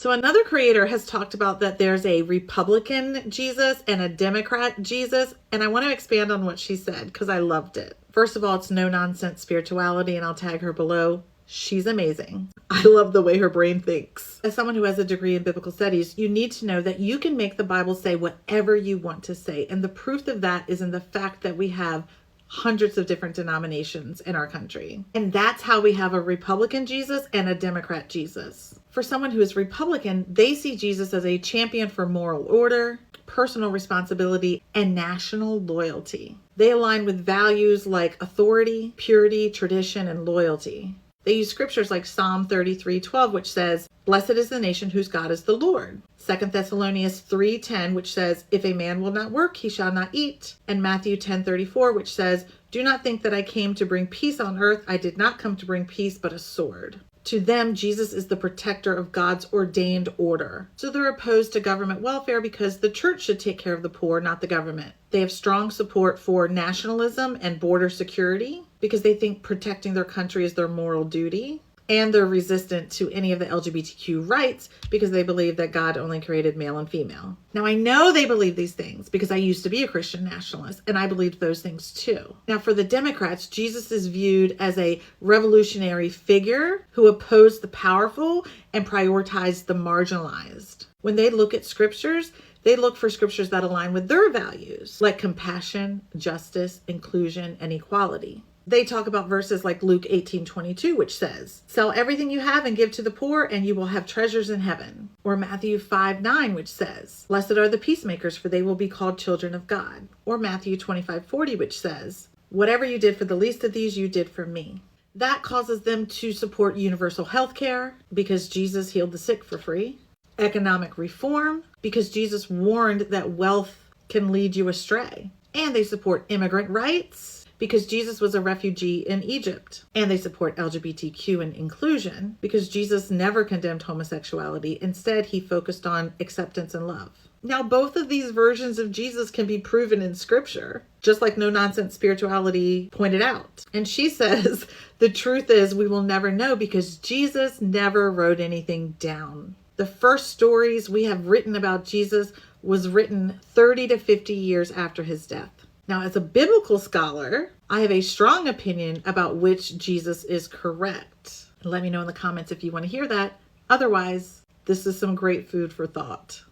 So another creator has talked about that there's a Republican Jesus and a Democrat Jesus, and I want to expand on what she said because I loved it. First of all, it's no nonsense spirituality, and I'll tag her below. She's amazing. I love the way her brain thinks. As someone who has a degree in biblical studies, you need to know that you can make the Bible say whatever you want to say. And the proof of that is in the fact that we have hundreds of different denominations in our country. And that's how we have a Republican Jesus and a Democrat Jesus. For someone who is Republican, they see Jesus as a champion for moral order, personal responsibility, and national loyalty. They align with values like authority, purity, tradition, and loyalty. They use scriptures like Psalm 33:12, which says, "Blessed is the nation whose God is the Lord." 2 Thessalonians 3:10, which says, "If a man will not work, he shall not eat." And Matthew 10:34, which says, "Do not think that I came to bring peace on earth. I did not come to bring peace, but a sword." To them, Jesus is the protector of God's ordained order. So they're opposed to government welfare because the church should take care of the poor, not the government. They have strong support for nationalism and border security because they think protecting their country is their moral duty. And they're resistant to any of the LGBTQ rights because they believe that God only created male and female. Now, I know they believe these things because I used to be a Christian nationalist and I believed those things too. Now, for the Democrats, Jesus is viewed as a revolutionary figure who opposed the powerful and prioritized the marginalized. When they look at scriptures, they look for scriptures that align with their values, like compassion, justice, inclusion, and equality. They talk about verses like Luke 18:22, which says, "Sell everything you have and give to the poor, and you will have treasures in heaven." Or Matthew 5:9, which says, "Blessed are the peacemakers, for they will be called children of God." Or Matthew 25:40, which says, "Whatever you did for the least of these, you did for me." That causes them to support universal health care because Jesus healed the sick for free. Economic reform because Jesus warned that wealth can lead you astray. And they support immigrant rights because Jesus was a refugee in Egypt. And they support LGBTQ and inclusion because Jesus never condemned homosexuality. Instead, he focused on acceptance and love. Now, both of these versions of Jesus can be proven in scripture, just like No Nonsense Spirituality pointed out. And she says, the truth is we will never know because Jesus never wrote anything down. The first stories we have written about Jesus was written 30 to 50 years after his death. Now, as a biblical scholar, I have a strong opinion about which Jesus is correct. Let me know in the comments if you want to hear that. Otherwise, this is some great food for thought.